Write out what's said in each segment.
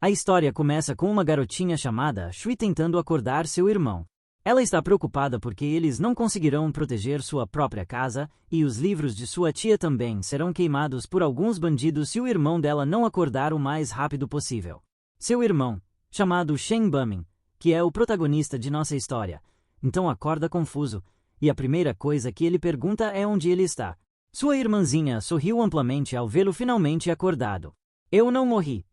A história começa com uma garotinha chamada Shui tentando acordar seu irmão. Ela está preocupada porque eles não conseguirão proteger sua própria casa, e os livros de sua tia também serão queimados por alguns bandidos se o irmão dela não acordar o mais rápido possível. Seu irmão, chamado Shen Bumin, que é o protagonista de nossa história, então acorda confuso, e a primeira coisa que ele pergunta é onde ele está. Sua irmãzinha sorriu amplamente ao vê-lo finalmente acordado. Eu não morri.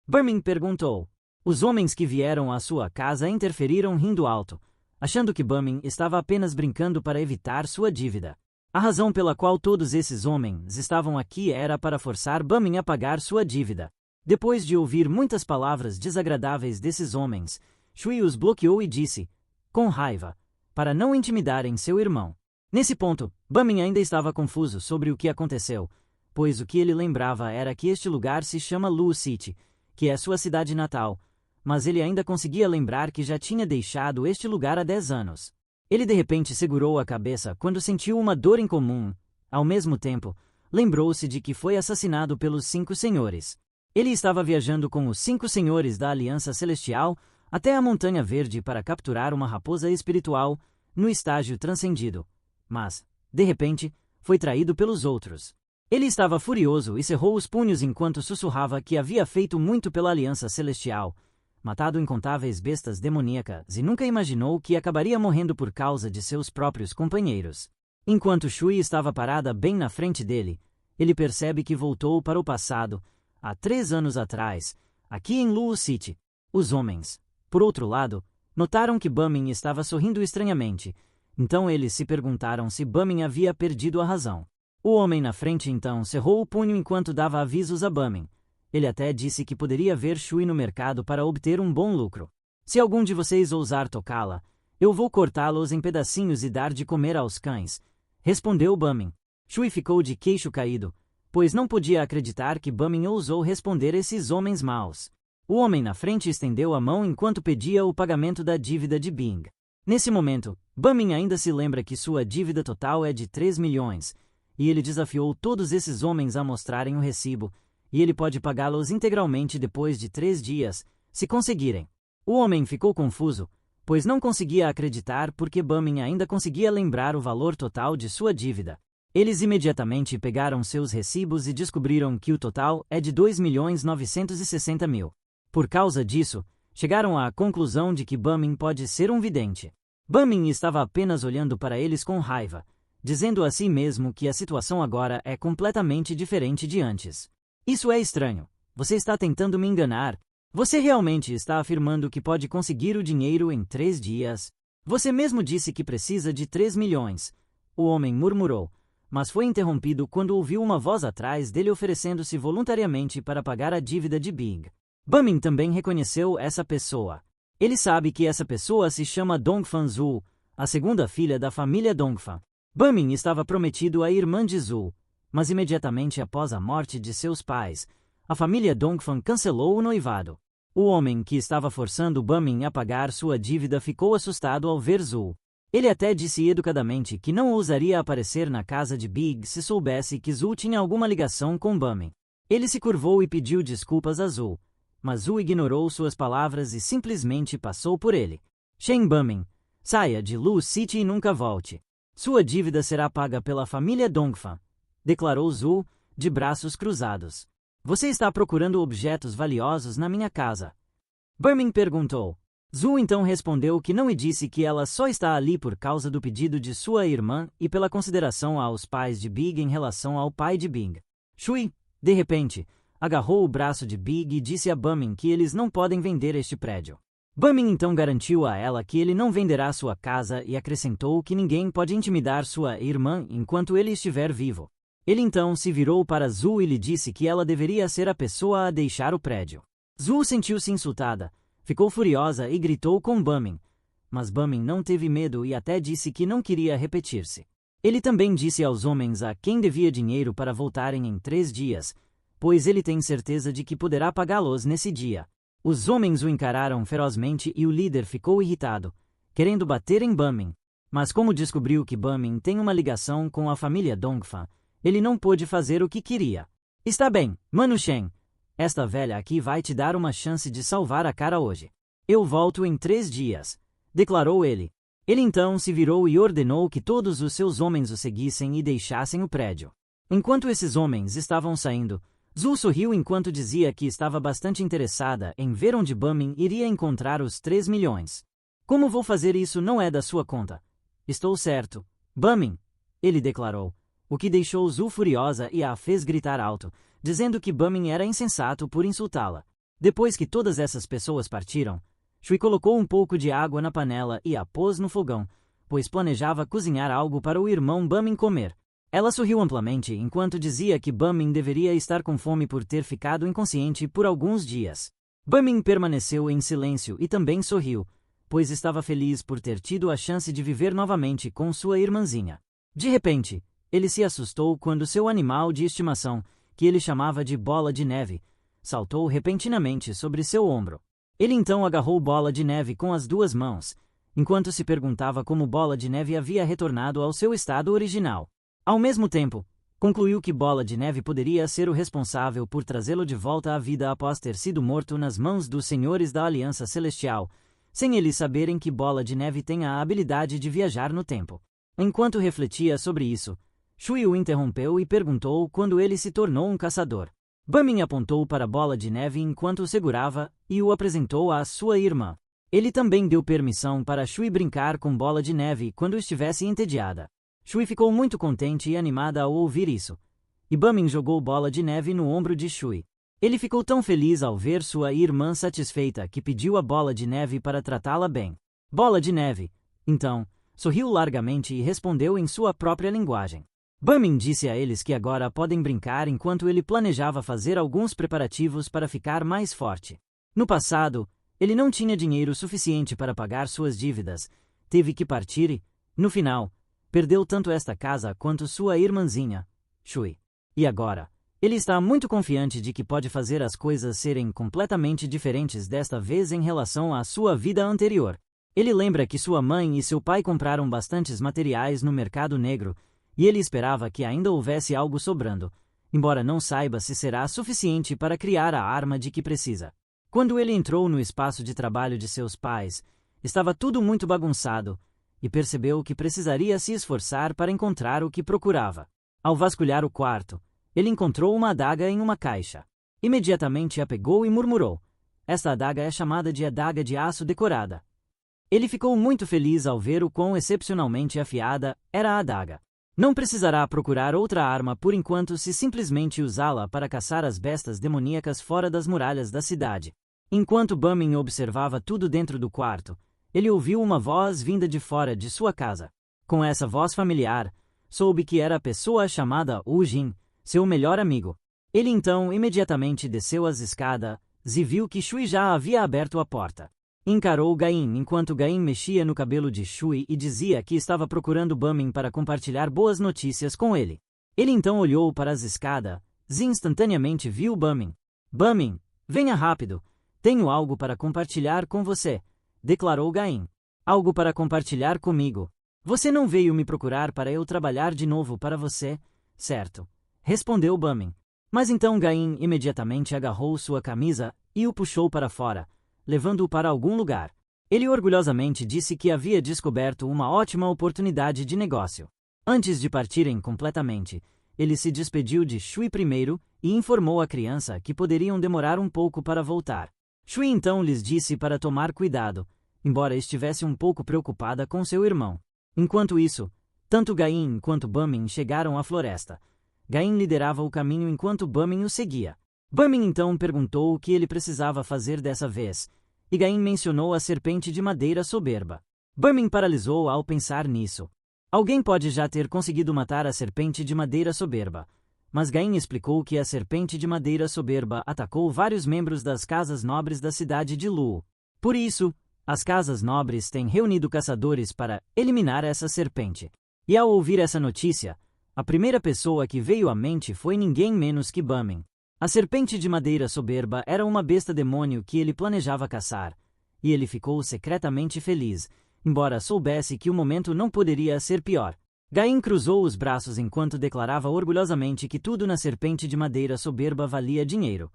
Bumin perguntou. Os homens que vieram à sua casa interferiram rindo alto, achando que Bumin estava apenas brincando para evitar sua dívida. A razão pela qual todos esses homens estavam aqui era para forçar Bumin a pagar sua dívida. Depois de ouvir muitas palavras desagradáveis desses homens, Shui os bloqueou e disse, com raiva, para não intimidarem seu irmão. Nesse ponto, Bumin ainda estava confuso sobre o que aconteceu, pois o que ele lembrava era que este lugar se chama Lu City, que é sua cidade natal, mas ele ainda conseguia lembrar que já tinha deixado este lugar há 10 anos. Ele de repente segurou a cabeça quando sentiu uma dor incomum. Ao mesmo tempo, lembrou-se de que foi assassinado pelos 5 senhores. Ele estava viajando com os 5 senhores da Aliança Celestial até a Montanha Verde para capturar uma raposa espiritual no estágio transcendido. Mas, de repente, foi traído pelos outros. Ele estava furioso e cerrou os punhos enquanto sussurrava que havia feito muito pela Aliança Celestial, matado incontáveis bestas demoníacas e nunca imaginou que acabaria morrendo por causa de seus próprios companheiros. Enquanto Shui estava parada bem na frente dele, ele percebe que voltou para o passado, há 3 anos atrás, aqui em Lu City. Os homens, por outro lado, notaram que Bumin estava sorrindo estranhamente, então eles se perguntaram se Bumin havia perdido a razão. O homem na frente então cerrou o punho enquanto dava avisos a Bumin. Ele até disse que poderia ver Shui no mercado para obter um bom lucro. Se algum de vocês ousar tocá-la, eu vou cortá-los em pedacinhos e dar de comer aos cães, respondeu Bumin. Shui ficou de queixo caído, pois não podia acreditar que Bumin ousou responder esses homens maus. O homem na frente estendeu a mão enquanto pedia o pagamento da dívida de Bing. Nesse momento, Bumin ainda se lembra que sua dívida total é de 3 milhões, e ele desafiou todos esses homens a mostrarem o recibo, e ele pode pagá-los integralmente depois de 3 dias, se conseguirem. O homem ficou confuso, pois não conseguia acreditar porque Bumin ainda conseguia lembrar o valor total de sua dívida. Eles imediatamente pegaram seus recibos e descobriram que o total é de 2.960.000. Por causa disso, chegaram à conclusão de que Bumin pode ser um vidente. Bumin estava apenas olhando para eles com raiva, dizendo a si mesmo que a situação agora é completamente diferente de antes. Isso é estranho. Você está tentando me enganar. Você realmente está afirmando que pode conseguir o dinheiro em 3 dias? Você mesmo disse que precisa de 3 milhões. O homem murmurou, mas foi interrompido quando ouviu uma voz atrás dele oferecendo-se voluntariamente para pagar a dívida de Bing. Bumin também reconheceu essa pessoa. Ele sabe que essa pessoa se chama Dongfan Zhu, a segunda filha da família Dongfan. Bumin estava prometido à irmã de Zhu, mas imediatamente após a morte de seus pais, a família Dongfan cancelou o noivado. O homem que estava forçando Bumin a pagar sua dívida ficou assustado ao ver Zhu. Ele até disse educadamente que não ousaria aparecer na casa de Big se soubesse que Zhu tinha alguma ligação com Bumin. Ele se curvou e pediu desculpas a Zhu, mas Zhu ignorou suas palavras e simplesmente passou por ele. Shen Bumin, saia de Lu City e nunca volte. Sua dívida será paga pela família Dongfan, declarou Zhu, de braços cruzados. Você está procurando objetos valiosos na minha casa? Bumin perguntou. Zhu então respondeu que não e disse que ela só está ali por causa do pedido de sua irmã e pela consideração aos pais de Big em relação ao pai de Bing. Shui, de repente, agarrou o braço de Big e disse a Bumin que eles não podem vender este prédio. Bumin então garantiu a ela que ele não venderá sua casa e acrescentou que ninguém pode intimidar sua irmã enquanto ele estiver vivo. Ele então se virou para Zhu e lhe disse que ela deveria ser a pessoa a deixar o prédio. Zhu sentiu-se insultada, ficou furiosa e gritou com Bumin, mas Bumin não teve medo e até disse que não queria repetir-se. Ele também disse aos homens a quem devia dinheiro para voltarem em 3 dias, pois ele tem certeza de que poderá pagá-los nesse dia. Os homens o encararam ferozmente e o líder ficou irritado, querendo bater em Bumin. Mas como descobriu que Bumin tem uma ligação com a família Dongfan, ele não pôde fazer o que queria. Está bem, Manu Shen. Esta velha aqui vai te dar uma chance de salvar a cara hoje. Eu volto em 3 dias, declarou ele. Ele então se virou e ordenou que todos os seus homens o seguissem e deixassem o prédio. Enquanto esses homens estavam saindo, Zul sorriu enquanto dizia que estava bastante interessada em ver onde Bumming iria encontrar os 3 milhões. Como vou fazer isso não é da sua conta. Estou certo, Bumming, ele declarou, o que deixou Zul furiosa e a fez gritar alto, dizendo que Bumming era insensato por insultá-la. Depois que todas essas pessoas partiram, Shui colocou um pouco de água na panela e a pôs no fogão, pois planejava cozinhar algo para o irmão Bumming comer. Ela sorriu amplamente enquanto dizia que Bumming deveria estar com fome por ter ficado inconsciente por alguns dias. Bumming permaneceu em silêncio e também sorriu, pois estava feliz por ter tido a chance de viver novamente com sua irmãzinha. De repente, ele se assustou quando seu animal de estimação, que ele chamava de Bola de Neve, saltou repentinamente sobre seu ombro. Ele então agarrou Bola de Neve com as 2 mãos, enquanto se perguntava como Bola de Neve havia retornado ao seu estado original. Ao mesmo tempo, concluiu que Bola de Neve poderia ser o responsável por trazê-lo de volta à vida após ter sido morto nas mãos dos senhores da Aliança Celestial, sem eles saberem que Bola de Neve tem a habilidade de viajar no tempo. Enquanto refletia sobre isso, Shui o interrompeu e perguntou quando ele se tornou um caçador. Bumming apontou para Bola de Neve enquanto o segurava e o apresentou à sua irmã. Ele também deu permissão para Shui brincar com Bola de Neve quando estivesse entediada. Shui ficou muito contente e animada ao ouvir isso, e Bumming jogou Bola de Neve no ombro de Shui. Ele ficou tão feliz ao ver sua irmã satisfeita que pediu a Bola de Neve para tratá-la bem. Bola de Neve, então, sorriu largamente e respondeu em sua própria linguagem. Bumming disse a eles que agora podem brincar enquanto ele planejava fazer alguns preparativos para ficar mais forte. No passado, ele não tinha dinheiro suficiente para pagar suas dívidas, teve que partir e, no final, perdeu tanto esta casa quanto sua irmãzinha, Shui. E agora, ele está muito confiante de que pode fazer as coisas serem completamente diferentes desta vez em relação à sua vida anterior. Ele lembra que sua mãe e seu pai compraram bastantes materiais no mercado negro, e ele esperava que ainda houvesse algo sobrando, embora não saiba se será suficiente para criar a arma de que precisa. Quando ele entrou no espaço de trabalho de seus pais, estava tudo muito bagunçado, e percebeu que precisaria se esforçar para encontrar o que procurava. Ao vasculhar o quarto, ele encontrou uma adaga em uma caixa. Imediatamente a pegou e murmurou: "Esta adaga é chamada de adaga de aço decorada." Ele ficou muito feliz ao ver o quão excepcionalmente afiada era a adaga. Não precisará procurar outra arma por enquanto se simplesmente usá-la para caçar as bestas demoníacas fora das muralhas da cidade. Enquanto Bumming observava tudo dentro do quarto, ele ouviu uma voz vinda de fora de sua casa. Com essa voz familiar, soube que era a pessoa chamada Wu Jin, seu melhor amigo. Ele então imediatamente desceu as escadas e viu que Shui já havia aberto a porta. Encarou Gain enquanto Gain mexia no cabelo de Shui e dizia que estava procurando Bumming para compartilhar boas notícias com ele. Ele então olhou para as escadas e instantaneamente viu Bumming. "Bumming, venha rápido, tenho algo para compartilhar com você", declarou Gain. "Algo para compartilhar comigo? Você não veio me procurar para eu trabalhar de novo para você, certo?", respondeu Bumming. Mas então Gain imediatamente agarrou sua camisa e o puxou para fora, levando-o para algum lugar. Ele orgulhosamente disse que havia descoberto uma ótima oportunidade de negócio. Antes de partirem completamente, ele se despediu de Shui primeiro e informou a criança que poderiam demorar um pouco para voltar. Shui então lhes disse para tomar cuidado, embora estivesse um pouco preocupada com seu irmão. Enquanto isso, tanto Gain quanto Bumming chegaram à floresta. Gain liderava o caminho enquanto Bumming o seguia. Bumming então perguntou o que ele precisava fazer dessa vez, e Gain mencionou a serpente de madeira soberba. Bumming paralisou ao pensar nisso. Alguém pode já ter conseguido matar a serpente de madeira soberba, mas Gain explicou que a serpente de madeira soberba atacou vários membros das casas nobres da cidade de Lu. Por isso, as casas nobres têm reunido caçadores para eliminar essa serpente. E ao ouvir essa notícia, a primeira pessoa que veio à mente foi ninguém menos que Bumming. A serpente de madeira soberba era uma besta demônio que ele planejava caçar, e ele ficou secretamente feliz, embora soubesse que o momento não poderia ser pior. Gain cruzou os braços enquanto declarava orgulhosamente que tudo na serpente de madeira soberba valia dinheiro.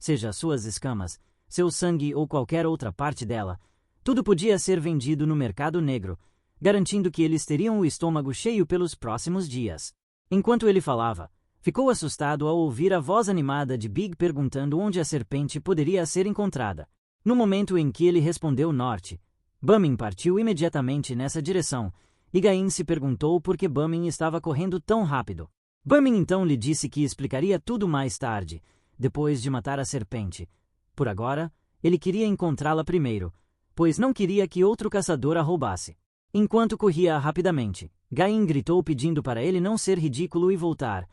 seja suas escamas, seu sangue ou qualquer outra parte dela, tudo podia ser vendido no mercado negro, garantindo que eles teriam o estômago cheio pelos próximos dias. Enquanto ele falava, ficou assustado ao ouvir a voz animada de Big perguntando onde a serpente poderia ser encontrada. No momento em que ele respondeu norte, Bumming partiu imediatamente nessa direção, e Gain se perguntou por que Bumming estava correndo tão rápido. Bumming então lhe disse que explicaria tudo mais tarde, depois de matar a serpente. Por agora, ele queria encontrá-la primeiro, pois não queria que outro caçador a roubasse. Enquanto corria rapidamente, Gain gritou pedindo para ele não ser ridículo e voltar.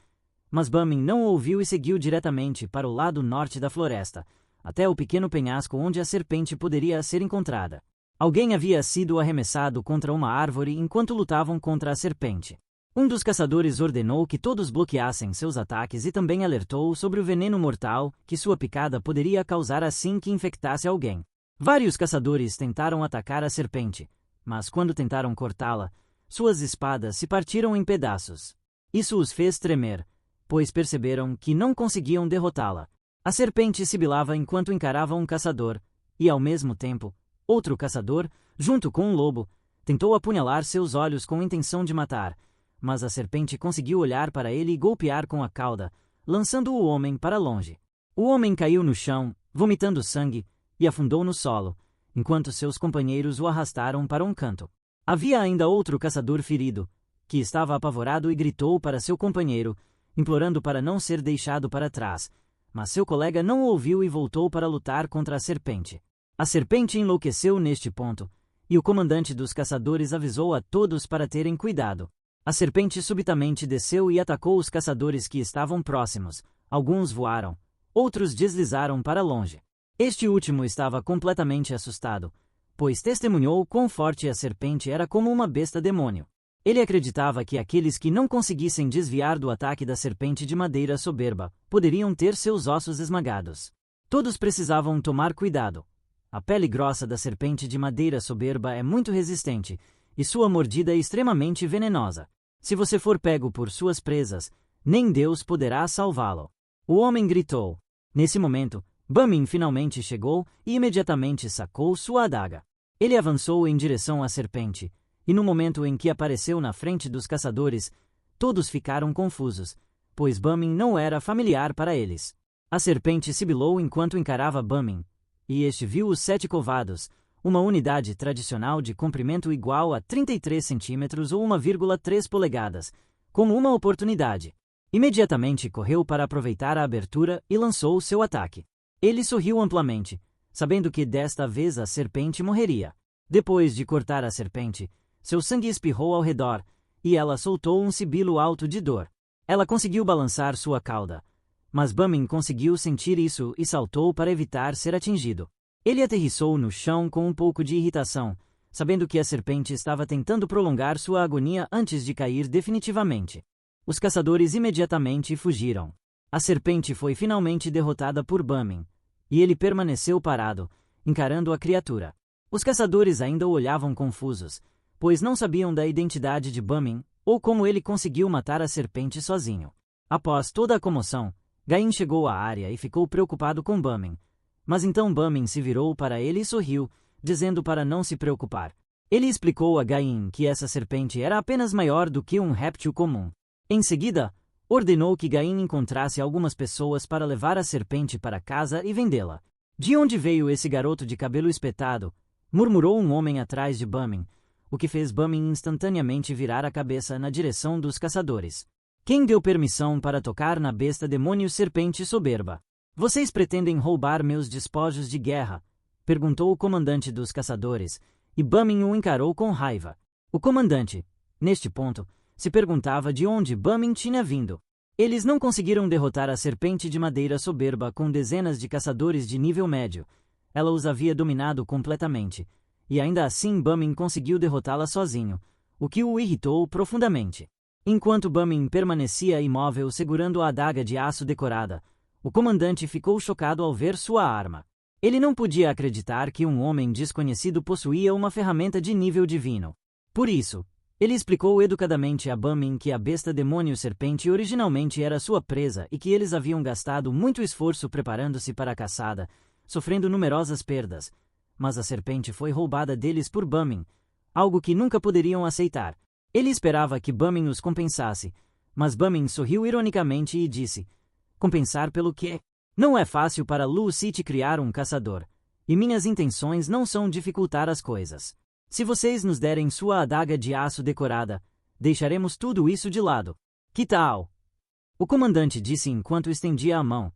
Mas Bumming não o ouviu e seguiu diretamente para o lado norte da floresta, até o pequeno penhasco onde a serpente poderia ser encontrada. Alguém havia sido arremessado contra uma árvore enquanto lutavam contra a serpente. Um dos caçadores ordenou que todos bloqueassem seus ataques e também alertou sobre o veneno mortal que sua picada poderia causar assim que infectasse alguém. Vários caçadores tentaram atacar a serpente, mas quando tentaram cortá-la, suas espadas se partiram em pedaços. Isso os fez tremer, pois perceberam que não conseguiam derrotá-la. A serpente sibilava enquanto encarava um caçador, e ao mesmo tempo, outro caçador, junto com um lobo, tentou apunhalar seus olhos com intenção de matar, mas a serpente conseguiu olhar para ele e golpear com a cauda, lançando o homem para longe. O homem caiu no chão, vomitando sangue, e afundou no solo, enquanto seus companheiros o arrastaram para um canto. Havia ainda outro caçador ferido, que estava apavorado e gritou para seu companheiro, implorando para não ser deixado para trás, mas seu colega não o ouviu e voltou para lutar contra a serpente. A serpente enlouqueceu neste ponto, e o comandante dos caçadores avisou a todos para terem cuidado. A serpente subitamente desceu e atacou os caçadores que estavam próximos. Alguns voaram, outros deslizaram para longe. Este último estava completamente assustado, pois testemunhou quão forte a serpente era como uma besta demônio. Ele acreditava que aqueles que não conseguissem desviar do ataque da serpente de madeira soberba poderiam ter seus ossos esmagados. Todos precisavam tomar cuidado. A pele grossa da serpente de madeira soberba é muito resistente, e sua mordida é extremamente venenosa. Se você for pego por suas presas, nem Deus poderá salvá-lo. O homem gritou. Nesse momento, Bumming finalmente chegou e imediatamente sacou sua adaga. Ele avançou em direção à serpente, e no momento em que apareceu na frente dos caçadores, todos ficaram confusos, pois Bumming não era familiar para eles. A serpente sibilou enquanto encarava Bumming, e este viu os 7 covados, uma unidade tradicional de comprimento igual a 33 centímetros ou 1,3 polegadas, como uma oportunidade. Imediatamente correu para aproveitar a abertura e lançou seu ataque. Ele sorriu amplamente, sabendo que desta vez a serpente morreria. Depois de cortar a serpente, seu sangue espirrou ao redor, e ela soltou um sibilo alto de dor. Ela conseguiu balançar sua cauda, mas Bumming conseguiu sentir isso e saltou para evitar ser atingido. Ele aterrissou no chão com um pouco de irritação, sabendo que a serpente estava tentando prolongar sua agonia antes de cair definitivamente. Os caçadores imediatamente fugiram. A serpente foi finalmente derrotada por Bumming, e ele permaneceu parado, encarando a criatura. Os caçadores ainda o olhavam confusos, pois não sabiam da identidade de Bumming ou como ele conseguiu matar a serpente sozinho. Após toda a comoção, Gain chegou à área e ficou preocupado com Bumming, mas então Bumming se virou para ele e sorriu, dizendo para não se preocupar. Ele explicou a Gain que essa serpente era apenas maior do que um réptil comum. Em seguida, ordenou que Gain encontrasse algumas pessoas para levar a serpente para casa e vendê-la. De onde veio esse garoto de cabelo espetado? Murmurou um homem atrás de Bumming, o que fez Bumming instantaneamente virar a cabeça na direção dos caçadores. Quem deu permissão para tocar na besta demônio serpente soberba? Vocês pretendem roubar meus despojos de guerra? Perguntou o comandante dos caçadores, e Bumming o encarou com raiva. O comandante, neste ponto, se perguntava de onde Bumming tinha vindo. Eles não conseguiram derrotar a serpente de madeira soberba com dezenas de caçadores de nível médio. Ela os havia dominado completamente, e ainda assim Bumming conseguiu derrotá-la sozinho, o que o irritou profundamente. Enquanto Bumming permanecia imóvel segurando a adaga de aço decorada, o comandante ficou chocado ao ver sua arma. Ele não podia acreditar que um homem desconhecido possuía uma ferramenta de nível divino. Por isso, Ele explicou educadamente a Bumming que a besta demônio-serpente originalmente era sua presa e que eles haviam gastado muito esforço preparando-se para a caçada, sofrendo numerosas perdas, mas a serpente foi roubada deles por Bumming, algo que nunca poderiam aceitar. Ele esperava que Bumming os compensasse, mas Bumming sorriu ironicamente e disse: compensar pelo quê? Não é fácil para Lou City criar um caçador, e minhas intenções não são dificultar as coisas. Se vocês nos derem sua adaga de aço decorada, deixaremos tudo isso de lado. Que tal? O comandante disse enquanto estendia a mão,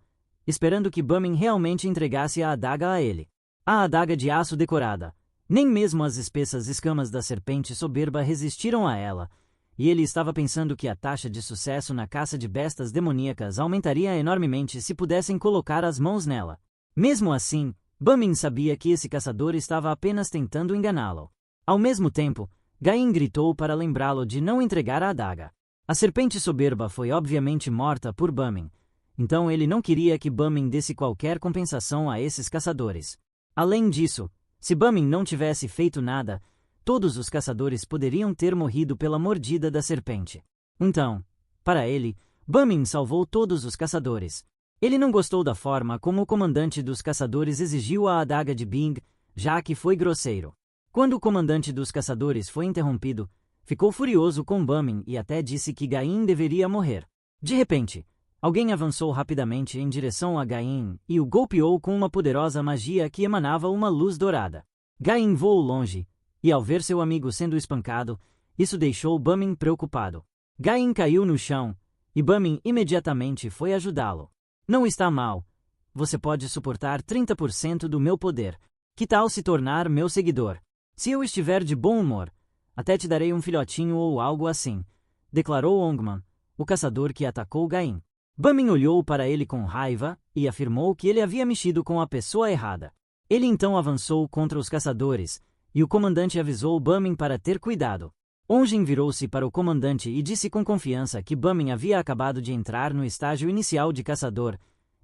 esperando que Bumming realmente entregasse a adaga a ele. A adaga de aço decorada. Nem mesmo as espessas escamas da serpente soberba resistiram a ela, e ele estava pensando que a taxa de sucesso na caça de bestas demoníacas aumentaria enormemente se pudessem colocar as mãos nela. Mesmo assim, Bumming sabia que esse caçador estava apenas tentando enganá-lo. Ao mesmo tempo, Gain gritou para lembrá-lo de não entregar a adaga. A serpente soberba foi obviamente morta por Bumming, então ele não queria que Bumming desse qualquer compensação a esses caçadores. Além disso, se Bumming não tivesse feito nada, todos os caçadores poderiam ter morrido pela mordida da serpente. Então, para ele, Bumming salvou todos os caçadores. Ele não gostou da forma como o comandante dos caçadores exigiu a adaga de Bing, já que foi grosseiro. Quando o comandante dos caçadores foi interrompido, ficou furioso com Bumming e até disse que Gain deveria morrer. De repente, alguém avançou rapidamente em direção a Gain e o golpeou com uma poderosa magia que emanava uma luz dourada. Gain voou longe, e ao ver seu amigo sendo espancado, isso deixou Bumming preocupado. Gain caiu no chão, e Bumming imediatamente foi ajudá-lo. Não está mal. Você pode suportar 30% do meu poder. Que tal se tornar meu seguidor? Se eu estiver de bom humor, até te darei um filhotinho ou algo assim, declarou Ongman, o caçador que atacou Gain. Bumming olhou para ele com raiva e afirmou que ele havia mexido com a pessoa errada. Ele então avançou contra os caçadores, e o comandante avisou Bumming para ter cuidado. Onjin virou-se para o comandante e disse com confiança que Bumming havia acabado de entrar no estágio inicial de caçador,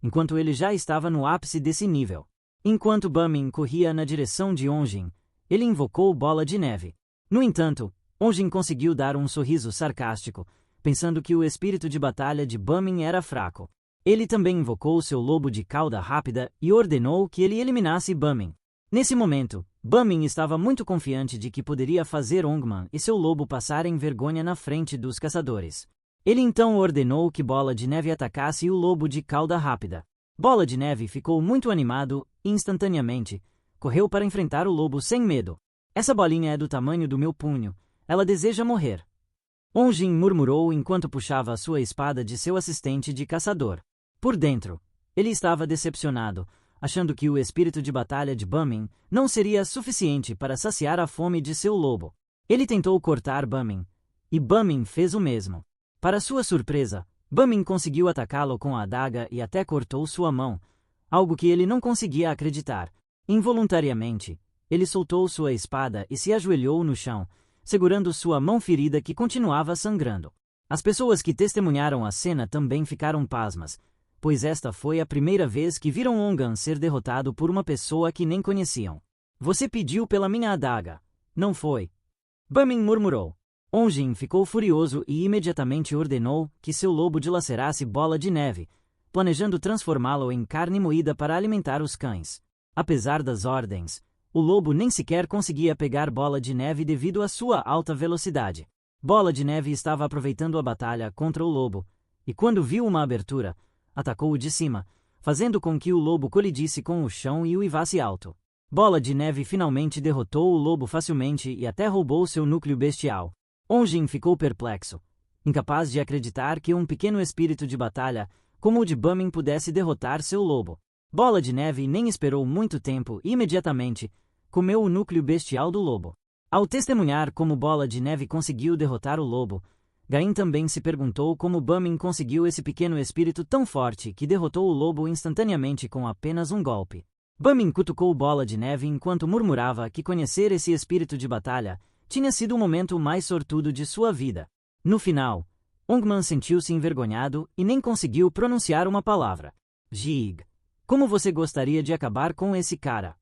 enquanto ele já estava no ápice desse nível. Enquanto Bumming corria na direção de Onjin, ele invocou Bola de Neve. No entanto, Onjin conseguiu dar um sorriso sarcástico, pensando que o espírito de batalha de Bumming era fraco. Ele também invocou seu lobo de cauda rápida e ordenou que ele eliminasse Bumming. Nesse momento, Bumming estava muito confiante de que poderia fazer Ongman e seu lobo passarem vergonha na frente dos caçadores. Ele então ordenou que Bola de Neve atacasse o lobo de cauda rápida. Bola de Neve ficou muito animado e, instantaneamente, correu para enfrentar o lobo sem medo. Essa bolinha é do tamanho do meu punho. Ela deseja morrer. Onjin murmurou enquanto puxava a sua espada de seu assistente de caçador. Por dentro, ele estava decepcionado, achando que o espírito de batalha de Bumming não seria suficiente para saciar a fome de seu lobo. Ele tentou cortar Bumming, e Bumming fez o mesmo. Para sua surpresa, Bumming conseguiu atacá-lo com a adaga e até cortou sua mão, algo que ele não conseguia acreditar. Involuntariamente, ele soltou sua espada e se ajoelhou no chão, segurando sua mão ferida que continuava sangrando. As pessoas que testemunharam a cena também ficaram pasmas, pois esta foi a primeira vez que viram Ongan ser derrotado por uma pessoa que nem conheciam. Você pediu pela minha adaga, não foi? Bumming murmurou. Onjin ficou furioso e imediatamente ordenou que seu lobo dilacerasse Bola de Neve, planejando transformá-lo em carne moída para alimentar os cães. Apesar das ordens, o lobo nem sequer conseguia pegar Bola de Neve devido à sua alta velocidade. Bola de Neve estava aproveitando a batalha contra o lobo, e quando viu uma abertura, atacou-o de cima, fazendo com que o lobo colidisse com o chão e o uivasse alto. Bola de Neve finalmente derrotou o lobo facilmente e até roubou seu núcleo bestial. Onjin ficou perplexo, incapaz de acreditar que um pequeno espírito de batalha, como o de Bumming, pudesse derrotar seu lobo. Bola de Neve nem esperou muito tempo e imediatamente comeu o núcleo bestial do lobo. Ao testemunhar como Bola de Neve conseguiu derrotar o lobo, Gain também se perguntou como Bumming conseguiu esse pequeno espírito tão forte que derrotou o lobo instantaneamente com apenas um golpe. Bumming cutucou Bola de Neve enquanto murmurava que conhecer esse espírito de batalha tinha sido o momento mais sortudo de sua vida. No final, Ongman sentiu-se envergonhado e nem conseguiu pronunciar uma palavra. Jig. Como você gostaria de acabar com esse cara?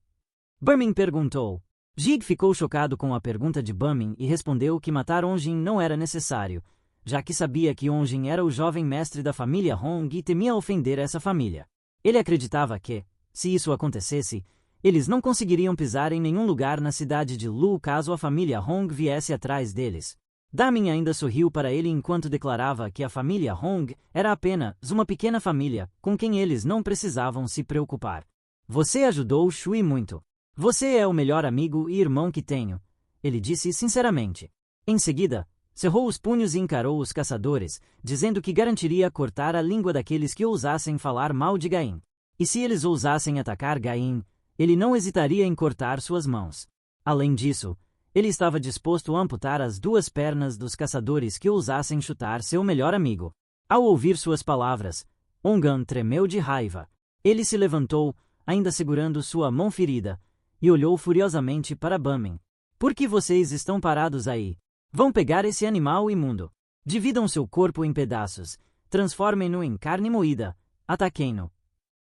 Bumming perguntou. Jig ficou chocado com a pergunta de Bamin e respondeu que matar Onjin não era necessário, já que sabia que Onjin era o jovem mestre da família Hong e temia ofender essa família. Ele acreditava que, se isso acontecesse, eles não conseguiriam pisar em nenhum lugar na cidade de Lu caso a família Hong viesse atrás deles. Damin ainda sorriu para ele enquanto declarava que a família Hong era apenas uma pequena família com quem eles não precisavam se preocupar. Você ajudou Shui muito. Você é o melhor amigo e irmão que tenho, ele disse sinceramente. Em seguida, cerrou os punhos e encarou os caçadores, dizendo que garantiria cortar a língua daqueles que ousassem falar mal de Gain. E se eles ousassem atacar Gain, ele não hesitaria em cortar suas mãos. Além disso, ele estava disposto a amputar as 2 pernas dos caçadores que ousassem chutar seu melhor amigo. Ao ouvir suas palavras, Ongan tremeu de raiva. Ele se levantou, ainda segurando sua mão ferida, e olhou furiosamente para Bamin. Por que vocês estão parados aí? Vão pegar esse animal imundo. Dividam seu corpo em pedaços, transformem-no em carne moída, ataquem-no.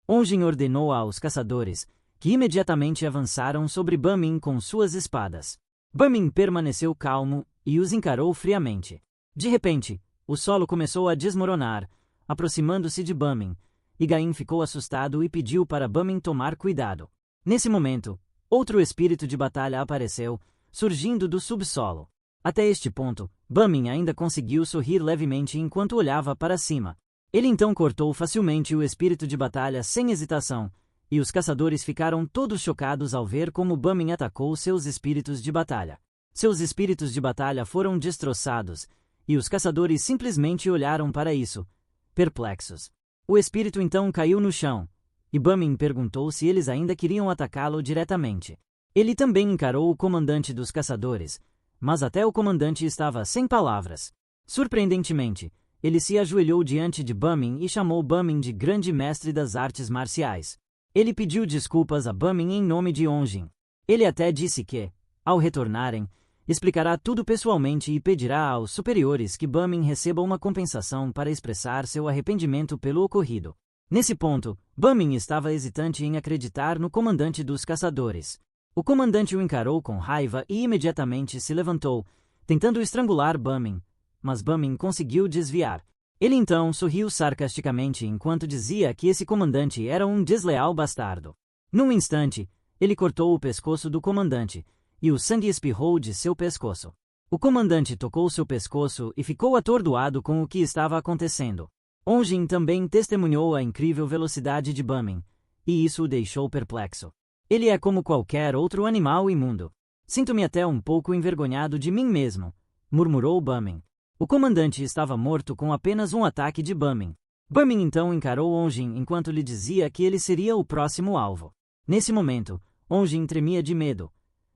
Onjin ordenou aos caçadores, que imediatamente avançaram sobre Bamin com suas espadas. Bamin permaneceu calmo e os encarou friamente. De repente, o solo começou a desmoronar, aproximando-se de Bamin, e Gain ficou assustado e pediu para Bamin tomar cuidado. Nesse momento, outro espírito de batalha apareceu, surgindo do subsolo. Até este ponto, Bamin ainda conseguiu sorrir levemente enquanto olhava para cima. Ele então cortou facilmente o espírito de batalha sem hesitação, e os caçadores ficaram todos chocados ao ver como Bamin atacou seus espíritos de batalha. Seus espíritos de batalha foram destroçados, e os caçadores simplesmente olharam para isso, perplexos. O espírito então caiu no chão, e Bamin perguntou se eles ainda queriam atacá-lo diretamente. Ele também encarou o comandante dos caçadores, mas até o comandante estava sem palavras. Surpreendentemente, ele se ajoelhou diante de Bamin e chamou Bamin de grande mestre das artes marciais. Ele pediu desculpas a Bamin em nome de Onjin. Ele até disse que, ao retornarem, explicará tudo pessoalmente e pedirá aos superiores que Bamin receba uma compensação para expressar seu arrependimento pelo ocorrido. Nesse ponto, Bamin estava hesitante em acreditar no comandante dos caçadores. O comandante o encarou com raiva e imediatamente se levantou, tentando estrangular Bamin, mas Bamin conseguiu desviar. Ele então sorriu sarcasticamente enquanto dizia que esse comandante era um desleal bastardo. Num instante, ele cortou o pescoço do comandante, e o sangue espirrou de seu pescoço. O comandante tocou seu pescoço e ficou atordoado com o que estava acontecendo. Onjin também testemunhou a incrível velocidade de Bamin, e isso o deixou perplexo. Ele é como qualquer outro animal imundo. Sinto-me até um pouco envergonhado de mim mesmo, murmurou Bamin. O comandante estava morto com apenas um ataque de Bamin. Bamin então encarou Onjin enquanto lhe dizia que ele seria o próximo alvo. Nesse momento, Onjin tremia de medo.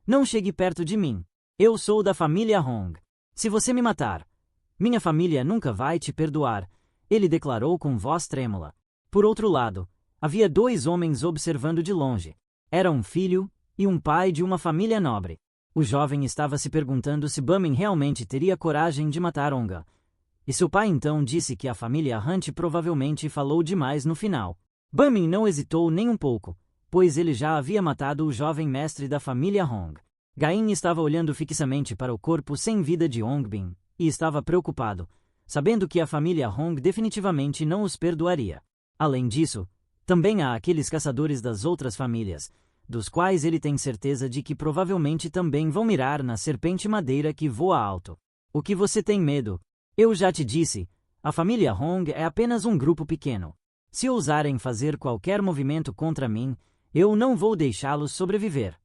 Não chegue perto de mim. Eu sou da família Hong. Se você me matar, minha família nunca vai te perdoar, ele declarou com voz trêmula. Por outro lado, havia 2 homens observando de longe. Era um filho e um pai de uma família nobre. O jovem estava se perguntando se Bamin realmente teria coragem de matar Onga. E seu pai então disse que a família Hunt provavelmente falou demais no final. Bamin não hesitou nem um pouco, pois ele já havia matado o jovem mestre da família Hong. Gain estava olhando fixamente para o corpo sem vida de Ongbin, e estava preocupado, sabendo que a família Hong definitivamente não os perdoaria. Além disso, também há aqueles caçadores das outras famílias, dos quais ele tem certeza de que provavelmente também vão mirar na serpente madeira que voa alto. O que você tem medo? Eu já te disse, a família Hong é apenas um grupo pequeno. Se ousarem fazer qualquer movimento contra mim, eu não vou deixá-los sobreviver.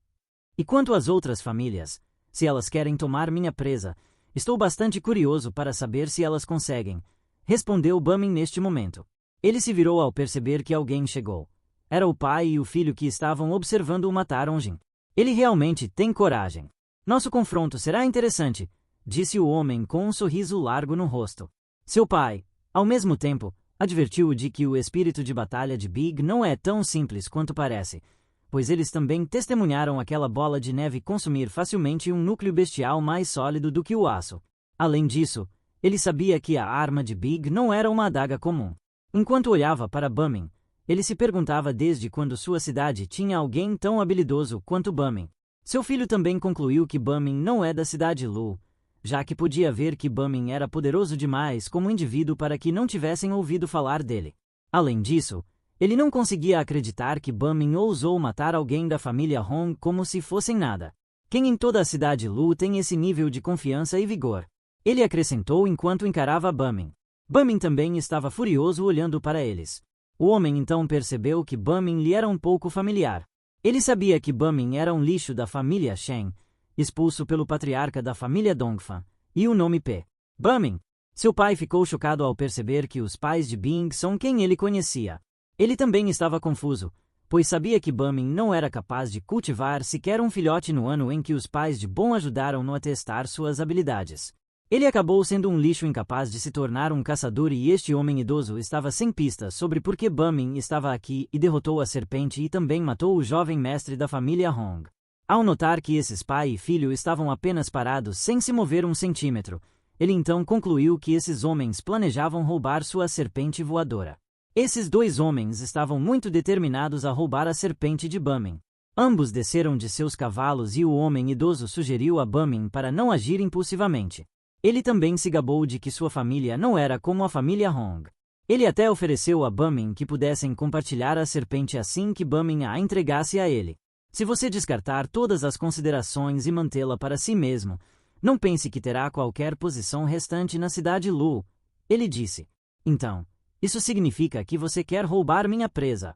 E quanto às outras famílias, se elas querem tomar minha presa, estou bastante curioso para saber se elas conseguem, respondeu Bamin neste momento. Ele se virou ao perceber que alguém chegou. Era o pai e o filho que estavam observando o matar Onjin. Ele realmente tem coragem. Nosso confronto será interessante, disse o homem com um sorriso largo no rosto. Seu pai, ao mesmo tempo, advertiu-o de que o espírito de batalha de Big não é tão simples quanto parece, pois eles também testemunharam aquela bola de neve consumir facilmente um núcleo bestial mais sólido do que o aço. Além disso, ele sabia que a arma de Big não era uma adaga comum. Enquanto olhava para Bamin, ele se perguntava desde quando sua cidade tinha alguém tão habilidoso quanto Bamin. Seu filho também concluiu que Bumming não é da cidade Lu, já que podia ver que Bumming era poderoso demais como indivíduo para que não tivessem ouvido falar dele. Além disso, ele não conseguia acreditar que Bumming ousou matar alguém da família Hong como se fossem nada. Quem em toda a cidade Lu tem esse nível de confiança e vigor? Ele acrescentou enquanto encarava Bumming. Bumming também estava furioso olhando para eles. O homem então percebeu que Bumming lhe era um pouco familiar. Ele sabia que Bumming era um lixo da família Shen, expulso pelo patriarca da família Dongfan, e o nome P. Bumming. Seu pai ficou chocado ao perceber que os pais de Bing são quem ele conhecia. Ele também estava confuso, pois sabia que Bumming não era capaz de cultivar sequer um filhote no ano em que os pais de Bon ajudaram-no a testar suas habilidades. Ele acabou sendo um lixo incapaz de se tornar um caçador e este homem idoso estava sem pistas sobre por que Bumming estava aqui e derrotou a serpente e também matou o jovem mestre da família Hong. Ao notar que esses pai e filho estavam apenas parados sem se mover um centímetro, ele então concluiu que esses homens planejavam roubar sua serpente voadora. Esses dois homens estavam muito determinados a roubar a serpente de Bumming. Ambos desceram de seus cavalos e o homem idoso sugeriu a Bumming para não agir impulsivamente. Ele também se gabou de que sua família não era como a família Hong. Ele até ofereceu a Bumming que pudessem compartilhar a serpente assim que Bumming a entregasse a ele. Se você descartar todas as considerações e mantê-la para si mesmo, não pense que terá qualquer posição restante na cidade Lu, ele disse. Então, isso significa que você quer roubar minha presa.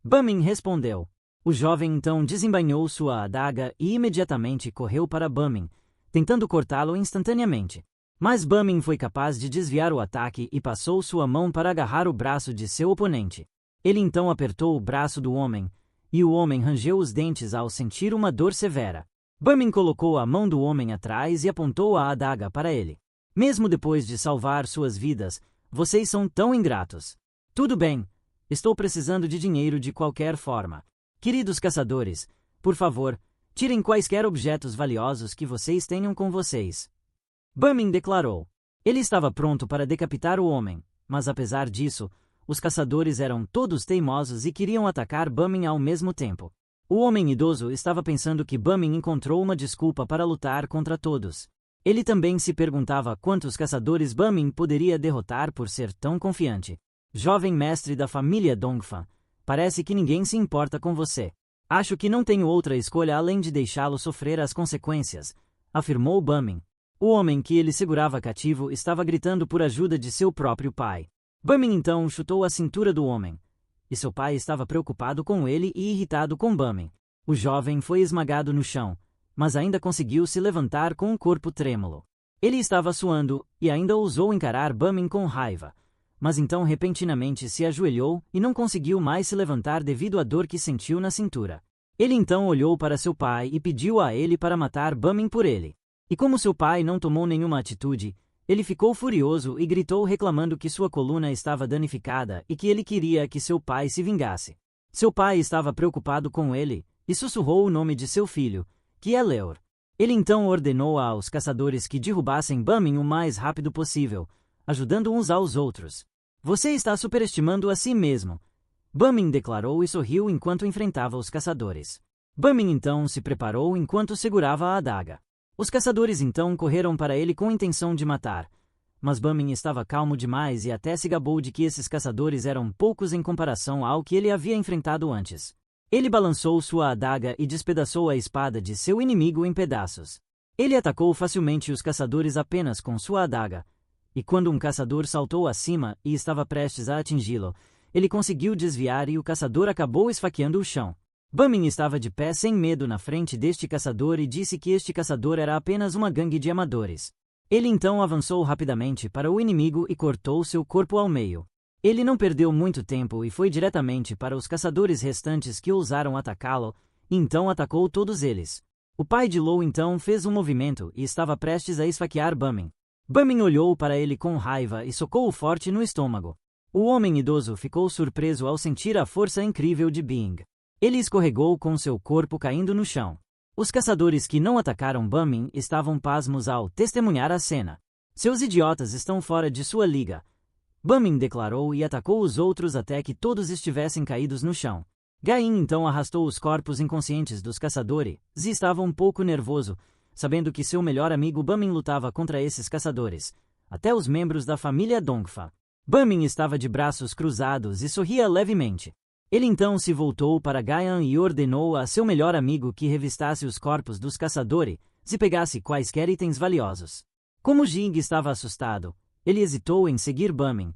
Bumming respondeu. O jovem então desembainhou sua adaga e imediatamente correu para Bumming, tentando cortá-lo instantaneamente. Mas Bumming foi capaz de desviar o ataque e passou sua mão para agarrar o braço de seu oponente. Ele então apertou o braço do homem, e o homem rangeu os dentes ao sentir uma dor severa. Bumming colocou a mão do homem atrás e apontou a adaga para ele. Mesmo depois de salvar suas vidas, vocês são tão ingratos. Tudo bem, estou precisando de dinheiro de qualquer forma. Queridos caçadores, por favor, tirem quaisquer objetos valiosos que vocês tenham com vocês. Bumming declarou. Ele estava pronto para decapitar o homem, mas apesar disso, os caçadores eram todos teimosos e queriam atacar Bumming ao mesmo tempo. O homem idoso estava pensando que Bumming encontrou uma desculpa para lutar contra todos. Ele também se perguntava quantos caçadores Bumming poderia derrotar por ser tão confiante. Jovem mestre da família Dongfan, parece que ninguém se importa com você. Acho que não tenho outra escolha além de deixá-lo sofrer as consequências, afirmou Bumming. O homem que ele segurava cativo estava gritando por ajuda de seu próprio pai. Bumming então chutou a cintura do homem, e seu pai estava preocupado com ele e irritado com Bumming. O jovem foi esmagado no chão, mas ainda conseguiu se levantar com o corpo trêmulo. Ele estava suando, e ainda ousou encarar Bumming com raiva, mas então repentinamente se ajoelhou e não conseguiu mais se levantar devido à dor que sentiu na cintura. Ele então olhou para seu pai e pediu a ele para matar Bumming por ele. E como seu pai não tomou nenhuma atitude, ele ficou furioso e gritou reclamando que sua coluna estava danificada e que ele queria que seu pai se vingasse. Seu pai estava preocupado com ele e sussurrou o nome de seu filho, que é Leur. Ele então ordenou aos caçadores que derrubassem Bumming o mais rápido possível, ajudando uns aos outros. Você está superestimando a si mesmo, Bumming declarou e sorriu enquanto enfrentava os caçadores. Bumming então se preparou enquanto segurava a adaga. Os caçadores então correram para ele com a intenção de matar, mas Bumming estava calmo demais e até se gabou de que esses caçadores eram poucos em comparação ao que ele havia enfrentado antes. Ele balançou sua adaga e despedaçou a espada de seu inimigo em pedaços. Ele atacou facilmente os caçadores apenas com sua adaga, e quando um caçador saltou acima e estava prestes a atingi-lo, ele conseguiu desviar e o caçador acabou esfaqueando o chão. Bumming estava de pé sem medo na frente deste caçador e disse que este caçador era apenas uma gangue de amadores. Ele então avançou rapidamente para o inimigo e cortou seu corpo ao meio. Ele não perdeu muito tempo e foi diretamente para os caçadores restantes que ousaram atacá-lo, e então atacou todos eles. O pai de Lou então fez um movimento e estava prestes a esfaquear Bumming. Bumming olhou para ele com raiva e socou-o forte no estômago. O homem idoso ficou surpreso ao sentir a força incrível de Bing. Ele escorregou com seu corpo caindo no chão. Os caçadores que não atacaram Bumming estavam pasmos ao testemunhar a cena. Seus idiotas estão fora de sua liga, Bumming declarou e atacou os outros até que todos estivessem caídos no chão. Gaim então arrastou os corpos inconscientes dos caçadores e estava um pouco nervoso, sabendo que seu melhor amigo Bamin lutava contra esses caçadores, até os membros da família Dongfa. Bamin estava de braços cruzados e sorria levemente. Ele então se voltou para Gaian e ordenou a seu melhor amigo que revistasse os corpos dos caçadores e pegasse quaisquer itens valiosos. Como Jing estava assustado, ele hesitou em seguir Bamin,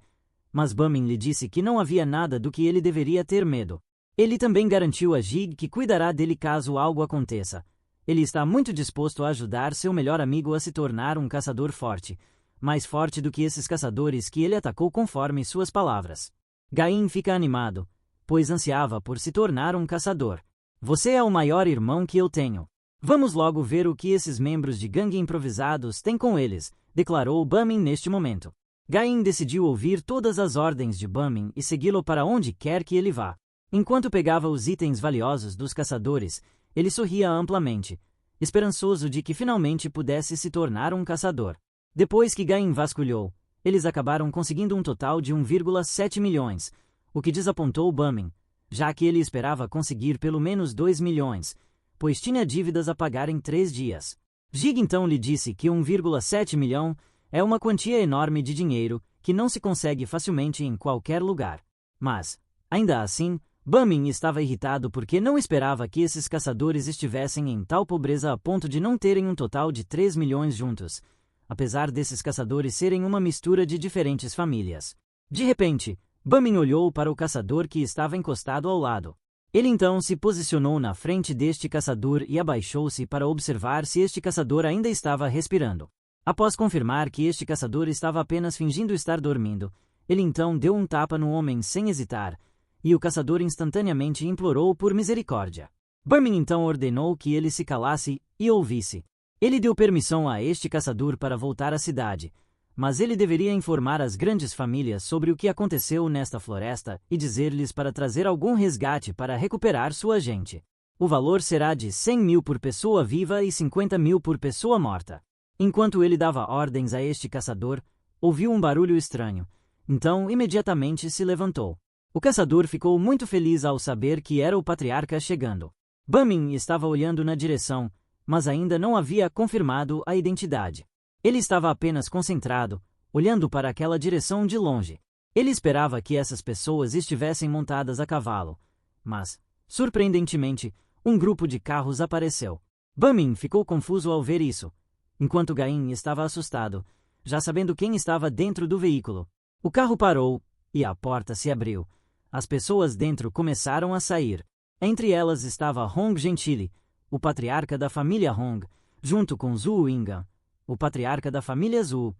mas Bamin lhe disse que não havia nada do que ele deveria ter medo. Ele também garantiu a Jing que cuidará dele caso algo aconteça. Ele está muito disposto a ajudar seu melhor amigo a se tornar um caçador forte, mais forte do que esses caçadores que ele atacou conforme suas palavras. Gaim fica animado, pois ansiava por se tornar um caçador. Você é o maior irmão que eu tenho. Vamos logo ver o que esses membros de gangue improvisados têm com eles, declarou Bamin neste momento. Gaim decidiu ouvir todas as ordens de Bamin e segui-lo para onde quer que ele vá. Enquanto pegava os itens valiosos dos caçadores, ele sorria amplamente, esperançoso de que finalmente pudesse se tornar um caçador. Depois que Gaim vasculhou, eles acabaram conseguindo um total de 1,7 milhões, o que desapontou Bamin, já que ele esperava conseguir pelo menos 2 milhões, pois tinha dívidas a pagar em 3 dias. Jing então lhe disse que 1,7 milhão é uma quantia enorme de dinheiro que não se consegue facilmente em qualquer lugar. Mas, ainda assim, Bamin estava irritado porque não esperava que esses caçadores estivessem em tal pobreza a ponto de não terem um total de 3 milhões juntos, apesar desses caçadores serem uma mistura de diferentes famílias. De repente, Bamin olhou para o caçador que estava encostado ao lado. Ele então se posicionou na frente deste caçador e abaixou-se para observar se este caçador ainda estava respirando. Após confirmar que este caçador estava apenas fingindo estar dormindo, ele então deu um tapa no homem sem hesitar, e o caçador instantaneamente implorou por misericórdia. Bamin então ordenou que ele se calasse e ouvisse. Ele deu permissão a este caçador para voltar à cidade, mas ele deveria informar as grandes famílias sobre o que aconteceu nesta floresta e dizer-lhes para trazer algum resgate para recuperar sua gente. O valor será de 100 mil por pessoa viva e 50 mil por pessoa morta. Enquanto ele dava ordens a este caçador, ouviu um barulho estranho, então imediatamente se levantou. O caçador ficou muito feliz ao saber que era o patriarca chegando. Bamin estava olhando na direção, mas ainda não havia confirmado a identidade. Ele estava apenas concentrado, olhando para aquela direção de longe. Ele esperava que essas pessoas estivessem montadas a cavalo, mas, surpreendentemente, um grupo de carros apareceu. Bamin ficou confuso ao ver isso, enquanto Gaim estava assustado, já sabendo quem estava dentro do veículo. O carro parou, e a porta se abriu. As pessoas dentro começaram a sair. Entre elas estava Hong Gentili, o patriarca da família Hong, junto com Zhu Yingan, o patriarca da família Zhu,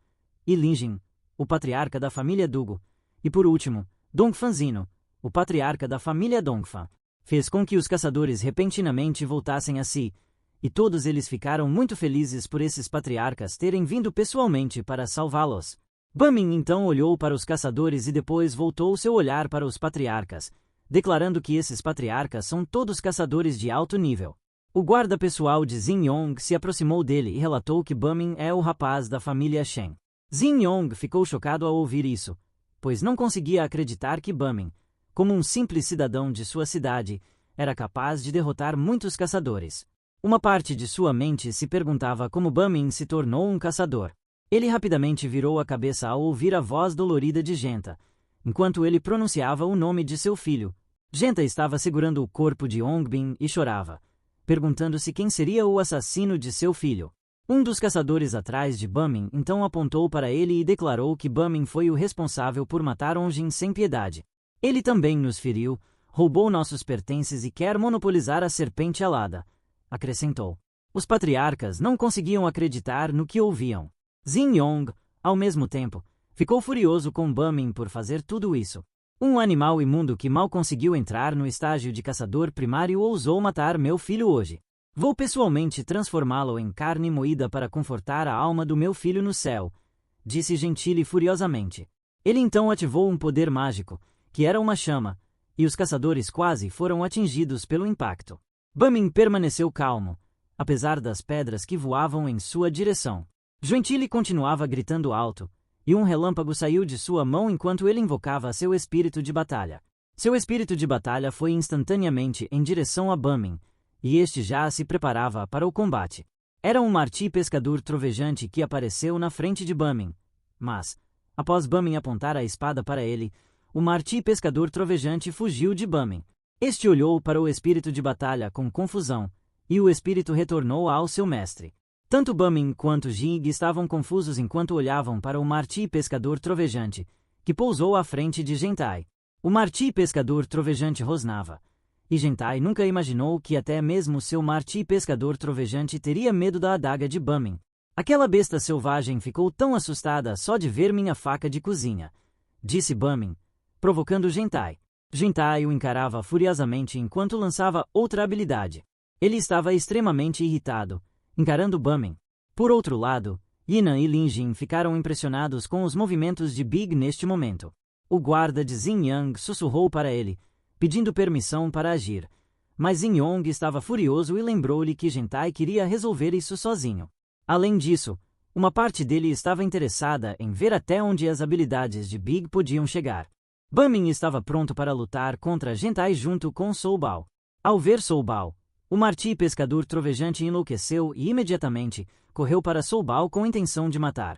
e Linjin, o patriarca da família Dugu, e por último, Dongfan Zino, o patriarca da família Dongfan. Fez com que os caçadores repentinamente voltassem a si, e todos eles ficaram muito felizes por esses patriarcas terem vindo pessoalmente para salvá-los. Bamin então olhou para os caçadores e depois voltou seu olhar para os patriarcas, declarando que esses patriarcas são todos caçadores de alto nível. O guarda pessoal de Xin Yong se aproximou dele e relatou que Bamin é o rapaz da família Shen. Xin Yong ficou chocado ao ouvir isso, pois não conseguia acreditar que Bamin, como um simples cidadão de sua cidade, era capaz de derrotar muitos caçadores. Uma parte de sua mente se perguntava como Bamin se tornou um caçador. Ele rapidamente virou a cabeça ao ouvir a voz dolorida de Genta, enquanto ele pronunciava o nome de seu filho. Genta estava segurando o corpo de Ongbin e chorava, perguntando-se quem seria o assassino de seu filho. Um dos caçadores atrás de Bamin então apontou para ele e declarou que Bamin foi o responsável por matar Ongjin sem piedade. Ele também nos feriu, roubou nossos pertences e quer monopolizar a serpente alada, acrescentou. Os patriarcas não conseguiam acreditar no que ouviam. Xin Yong, ao mesmo tempo, ficou furioso com Bamin por fazer tudo isso. Um animal imundo que mal conseguiu entrar no estágio de caçador primário ousou matar meu filho hoje. Vou pessoalmente transformá-lo em carne moída para confortar a alma do meu filho no céu, disse Gentili furiosamente. Ele então ativou um poder mágico, que era uma chama, e os caçadores quase foram atingidos pelo impacto. Bamin permaneceu calmo, apesar das pedras que voavam em sua direção. Gentili continuava gritando alto, e um relâmpago saiu de sua mão enquanto ele invocava seu espírito de batalha. Seu espírito de batalha foi instantaneamente em direção a Bumming, e este já se preparava para o combate. Era um marti pescador trovejante que apareceu na frente de Bumming, mas, após Bumming apontar a espada para ele, o marti pescador trovejante fugiu de Bumming. Este olhou para o espírito de batalha com confusão, e o espírito retornou ao seu mestre. Tanto Bumming quanto Jing estavam confusos enquanto olhavam para o marti pescador trovejante, que pousou à frente de Gentai. O marti pescador trovejante rosnava, e Gentai nunca imaginou que até mesmo seu marti pescador trovejante teria medo da adaga de Bumming. Aquela besta selvagem ficou tão assustada só de ver minha faca de cozinha, disse Bumming, provocando Gentai. Gentai o encarava furiosamente enquanto lançava outra habilidade. Ele estava extremamente irritado, encarando Bumming. Por outro lado, Yinan e Lin Jin ficaram impressionados com os movimentos de Big neste momento. O guarda de Xin Yang sussurrou para ele, pedindo permissão para agir, mas Xin Yong estava furioso e lembrou-lhe que Gentai queria resolver isso sozinho. Além disso, uma parte dele estava interessada em ver até onde as habilidades de Big podiam chegar. Bumming estava pronto para lutar contra Gentai junto com Soul Bao. Ao ver Soul Bao, o marti pescador trovejante enlouqueceu e imediatamente correu para Soul Bao com intenção de matar.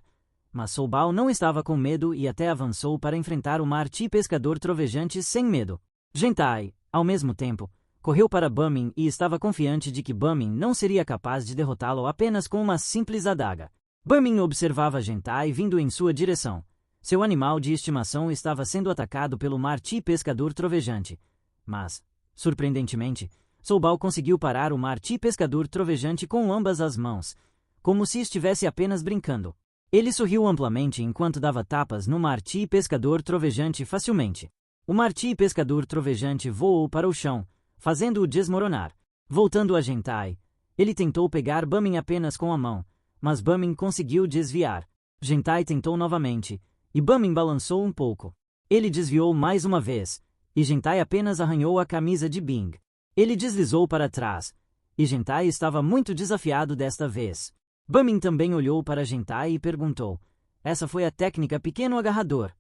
Mas Soul Bao não estava com medo e até avançou para enfrentar o marti pescador trovejante sem medo. Gentai, ao mesmo tempo, correu para Bumming e estava confiante de que Bumming não seria capaz de derrotá-lo apenas com uma simples adaga. Bumming observava Gentai vindo em sua direção. Seu animal de estimação estava sendo atacado pelo marti pescador trovejante. Mas, surpreendentemente, Soul Bao conseguiu parar o marti pescador trovejante com ambas as mãos, como se estivesse apenas brincando. Ele sorriu amplamente enquanto dava tapas no marti pescador trovejante facilmente. O marti pescador trovejante voou para o chão, fazendo-o desmoronar. Voltando a Gentai, ele tentou pegar Bumming apenas com a mão, mas Bumming conseguiu desviar. Gentai tentou novamente, e Bumming balançou um pouco. Ele desviou mais uma vez, e Gentai apenas arranhou a camisa de Bing. Ele deslizou para trás, e Gentai estava muito desafiado desta vez. Bumming também olhou para Gentai e perguntou: essa foi a técnica pequeno agarrador?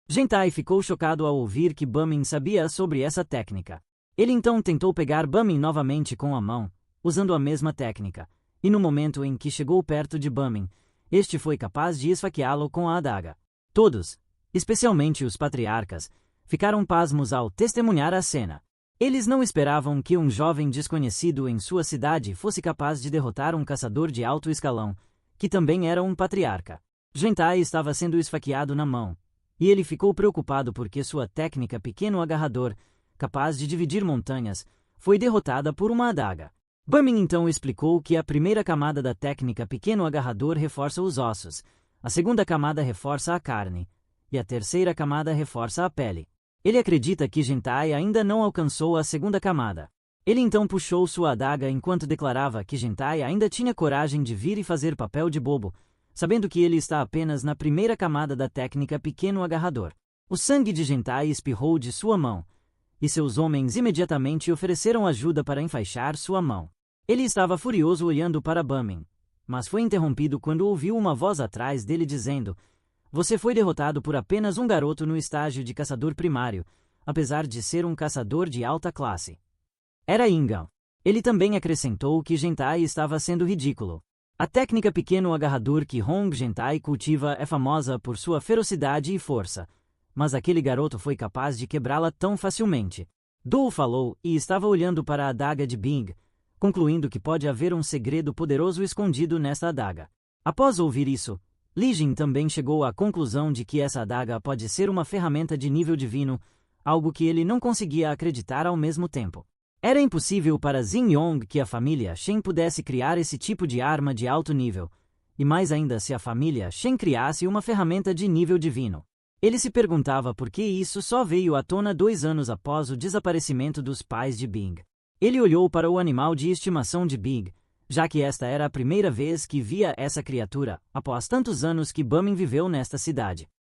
Gentai ficou chocado ao ouvir que Bumming sabia sobre essa técnica. Ele então tentou pegar Bumming novamente com a mão, usando a mesma técnica, e no momento em que chegou perto de Bumming, este foi capaz de esfaqueá-lo com a adaga. Todos, especialmente os patriarcas, ficaram pasmos ao testemunhar a cena. Eles não esperavam que um jovem desconhecido em sua cidade fosse capaz de derrotar um caçador de alto escalão, que também era um patriarca. Gentai estava sendo esfaqueado na mão, e ele ficou preocupado porque sua técnica pequeno agarrador, capaz de dividir montanhas, foi derrotada por uma adaga. Bumming então explicou que a primeira camada da técnica pequeno agarrador reforça os ossos, a segunda camada reforça a carne, e a terceira camada reforça a pele. Ele acredita que Gentai ainda não alcançou a segunda camada. Ele então puxou sua adaga enquanto declarava que Gentai ainda tinha coragem de vir e fazer papel de bobo, sabendo que ele está apenas na primeira camada da técnica pequeno agarrador. O sangue de Gentai espirrou de sua mão, e seus homens imediatamente ofereceram ajuda para enfaixar sua mão. Ele estava furioso olhando para Bumming, mas foi interrompido quando ouviu uma voz atrás dele dizendo: você foi derrotado por apenas um garoto no estágio de caçador primário, apesar de ser um caçador de alta classe. Era Ingan. Ele também acrescentou que Gentai estava sendo ridículo. A técnica pequeno agarrador que Hong Gentai cultiva é famosa por sua ferocidade e força, mas aquele garoto foi capaz de quebrá-la tão facilmente. Dou falou e estava olhando para a adaga de Bing, concluindo que pode haver um segredo poderoso escondido nesta adaga. Após ouvir isso, Li Jin também chegou à conclusão de que essa adaga pode ser uma ferramenta de nível divino, algo que ele não conseguia acreditar ao mesmo tempo. Era impossível para Xin Yong que a família Shen pudesse criar esse tipo de arma de alto nível, e mais ainda se a família Shen criasse uma ferramenta de nível divino. Ele se perguntava por que isso só veio à tona 2 anos após o desaparecimento dos pais de Bing. Ele olhou para o animal de estimação de Bing, já que esta era a primeira vez que via essa criatura, após tantos anos que Bumming viveu nesta cidade.